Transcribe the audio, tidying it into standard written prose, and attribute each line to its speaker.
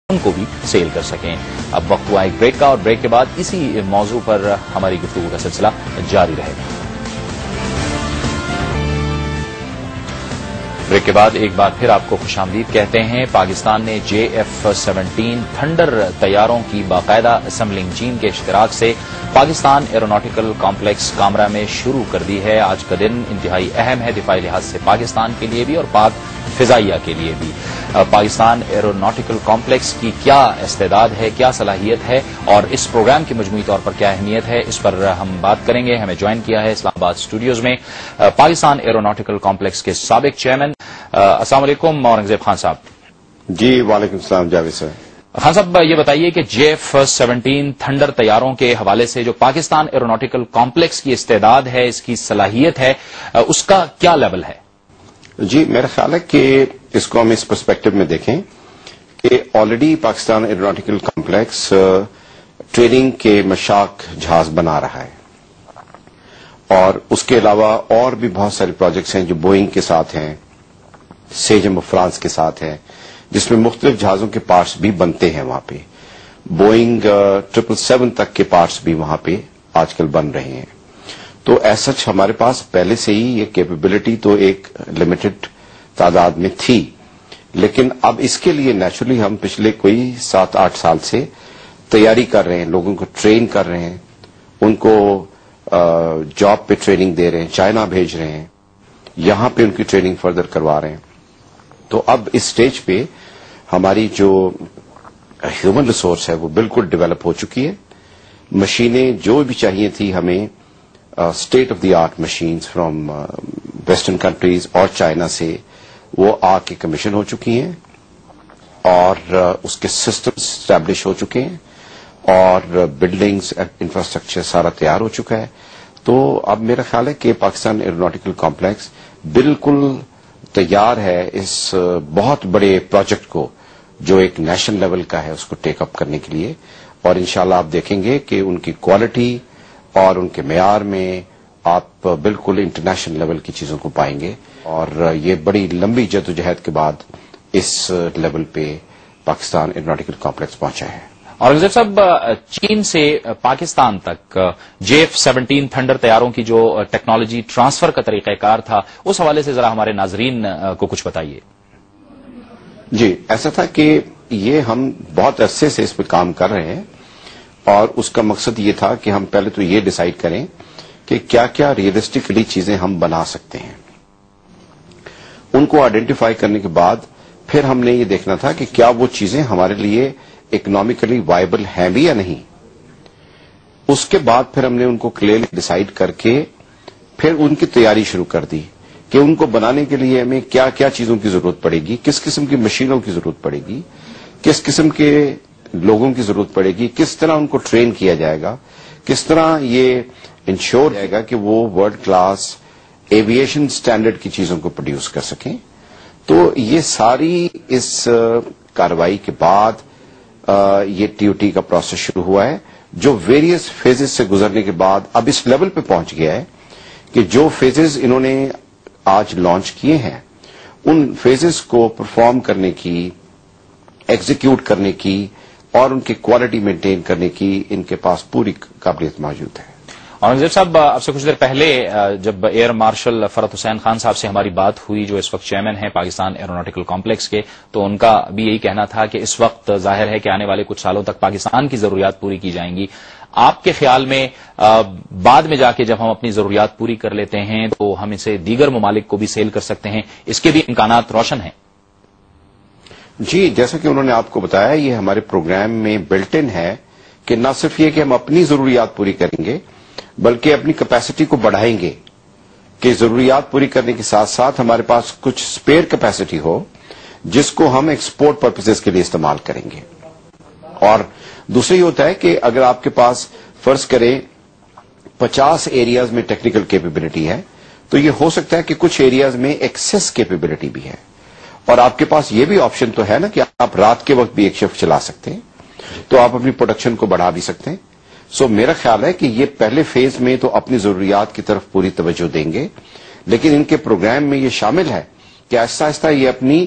Speaker 1: کو بھی سیل کر سکیں. اب وقت ہوا ایک بریک کا، اور بریک کے بعد اسی موضوع پر ہماری گفتگو کا سلسلہ جاری رہے گا. بریک کے بعد ایک بار پھر آپ کو خوش آمدید کہتے ہیں. پاکستان نے JF-17 تھنڈر طیاروں کی باقاعدہ اسمبلنگ چین کے اشتراک سے پاکستان ایروناٹیکل کمپلیکس کامرا میں شروع کر دی ہے. آج کا دن انتہائی اہم ہے دفاعی لحاظ سے پاکستان کے لیے بھی اور پاک فضائیہ کے لیے بھی. پاکستان ایروناٹیکل کمپلیکس کی کیا استعداد ہے، کیا صلاحیت ہے، اور اس پروگرام کی مجموعی طور پر کیا اہمیت ہے، اس پر ہم بات کریں گے. ہمیں جوائن کیا ہے اسلام آباد اسٹوڈیوز میں پاکستان ایروناٹیکل کمپلیکس کے سابق چیئرمین. السلام علیکم اورنگزیب خان صاحب.
Speaker 2: جی وعلیکم السلام جاوید صاحب.
Speaker 1: خان صاحب یہ بتائیے کہ JF-17 تھنڈر طیاروں کے حوالے سے جو پاکستان ایروناٹیکل کمپلیکس کی استعداد ہے، اس کی صلاحیت ہے، اس کا کیا لیول ہے؟
Speaker 2: جی میرا خیال ہے کہ اس کو ہم اس پرسپیکٹو میں دیکھیں کہ already Pakistan aeronautical complex training کے مشاق جہاز بنا رہا ہے، اور اس کے علاوہ اور بھی بہت سارے پروجیکٹس ہیں جو بوئنگ کے ساتھ ہیں، سیجم آف فرانس کے ساتھ ہیں، جس میں مختلف جہازوں کے پارٹس بھی بنتے ہیں. وہاں پہ بوئنگ 777 تک کے پارٹس بھی وہاں پہ آج کل بن رہے ہیں. تو ایسا ہمارے پاس پہلے سے ہی یہ کیپیبلٹی تو ایک لمیٹڈ تعداد میں تھی، لیکن اب اس کے لیے نیچرلی ہم پچھلے کوئی 7-8 سال سے تیاری کر رہے ہیں، لوگوں کو ٹرین کر رہے ہیں، ان کو جاب پہ ٹریننگ دے رہے ہیں، چائنا بھیج رہے ہیں، یہاں پہ ان کی ٹریننگ فردر کروا رہے ہیں. تو اب اس سٹیج پہ ہماری جو ہیومن ریسورس ہے وہ بالکل ڈیولپ ہو چکی ہے. مشینیں جو بھی چاہیے تھی ہمیں، state of the art machines from western countries اور چائنا سے، وہ آ کے کمیشن ہو چکی ہیں، اور اس کے سسٹمز اسٹیبلش ہو چکے ہیں، اور بلڈنگز انفراسٹرکچر سارا تیار ہو چکا ہے. تو اب میرا خیال ہے کہ پاکستان ایروناٹیکل کمپلیکس بالکل تیار ہے اس بہت بڑے پروجیکٹ کو جو ایک نیشنل لیول کا ہے اس کو ٹیک اپ کرنے کے لیے. اور انشاءاللہ آپ دیکھیں گے کہ ان کی کوالٹی اور ان کے معیار میں آپ بالکل انٹرنیشنل لیول کی چیزوں کو پائیں گے. اور یہ بڑی لمبی جدوجہد کے بعد اس لیول پہ پاکستان ایروناٹیکل کمپلیکس پہنچا ہے.
Speaker 1: اورنگزیب صاحب، چین سے پاکستان تک JF-17 تھنڈر طیاروں کی جو ٹیکنالوجی ٹرانسفر کا طریقہ کار تھا، اس حوالے سے ذرا ہمارے ناظرین کو کچھ بتائیے.
Speaker 2: جی ایسا تھا کہ یہ ہم بہت عرصے سے اس پہ کام کر رہے ہیں، اور اس کا مقصد یہ تھا کہ ہم پہلے تو یہ ڈیسائیڈ کریں کہ کیا کیا ریئلسٹکلی چیزیں ہم بنا سکتے ہیں. ان کو آئیڈینٹیفائی کرنے کے بعد پھر ہم نے یہ دیکھنا تھا کہ کیا وہ چیزیں ہمارے لیے اکنامیکلی وائبل ہیں بھی یا نہیں. اس کے بعد پھر ہم نے ان کو کلیئرلی ڈیسائیڈ کر کے پھر ان کی تیاری شروع کر دی کہ ان کو بنانے کے لیے ہمیں کیا کیا چیزوں کی ضرورت پڑے گی، کس قسم کی مشینوں کی ضرورت پڑے گی، کس قسم کے لوگوں کی ضرورت پڑے گی، کس طرح ان کو ٹرین کیا جائے گا، کس طرح یہ انشور جائے گا کہ وہ ورلڈ کلاس ایویشن سٹینڈرڈ کی چیزوں کو پروڈیوس کر سکیں. تو یہ ساری اس کارروائی کے بعد یہ TOT کا پروسیس شروع ہوا ہے، جو ویریس فیزز سے گزرنے کے بعد اب اس لیول پہ پہنچ گیا ہے کہ جو فیزز انہوں نے آج لانچ کیے ہیں، ان فیزز کو پرفارم کرنے کی، ایگزیکیوٹ کرنے کی، اور ان کی کوالٹی مینٹین کرنے کی ان کے پاس پوری قابلیت موجود ہے.
Speaker 1: اورنگزیب صاحب، اب سے کچھ دیر پہلے جب ایئر مارشل فرحت حسین خان صاحب سے ہماری بات ہوئی، جو اس وقت چیئرمین ہیں پاکستان ایروناٹیکل کمپلیکس کے، تو ان کا بھی یہی کہنا تھا کہ اس وقت ظاہر ہے کہ آنے والے کچھ سالوں تک پاکستان کی ضروریات پوری کی جائیں گی. آپ کے خیال میں بعد میں جا کے جب ہم اپنی ضروریات پوری کر لیتے ہیں تو ہم اسے دیگر ممالک کو بھی سیل کر سکتے ہیں، اس کے بھی امکانات روشن ہیں؟
Speaker 2: جی جیسا کہ انہوں نے آپ کو بتایا، یہ ہمارے پروگرام میں بلٹ ان ہے کہ نہ صرف یہ کہ ہم اپنی ضروریات پوری کریں گے بلکہ اپنی کیپیسٹی کو بڑھائیں گے، کہ ضروریات پوری کرنے کے ساتھ ساتھ ہمارے پاس کچھ اسپیئر کیپیسٹی ہو جس کو ہم ایکسپورٹ پرپزز کے لیے استعمال کریں گے. اور دوسرا یہ ہوتا ہے کہ اگر آپ کے پاس فرض کریں 50 ایریاز میں ٹیکنیکل کیپیبلٹی ہے، تو یہ ہو سکتا ہے کہ کچھ ایریاز میں ایکسس کیپیبلٹی بھی ہے، اور آپ کے پاس یہ بھی آپشن تو ہے نا کہ آپ رات کے وقت بھی ایک شفٹ چلا سکتے ہیں، تو آپ اپنی پروڈکشن کو بڑھا بھی سکتے ہیں. میرا خیال ہے کہ یہ پہلے فیز میں تو اپنی ضروریات کی طرف پوری توجہ دیں گے، لیکن ان کے پروگرام میں یہ شامل ہے کہ آہستہ آہستہ یہ اپنی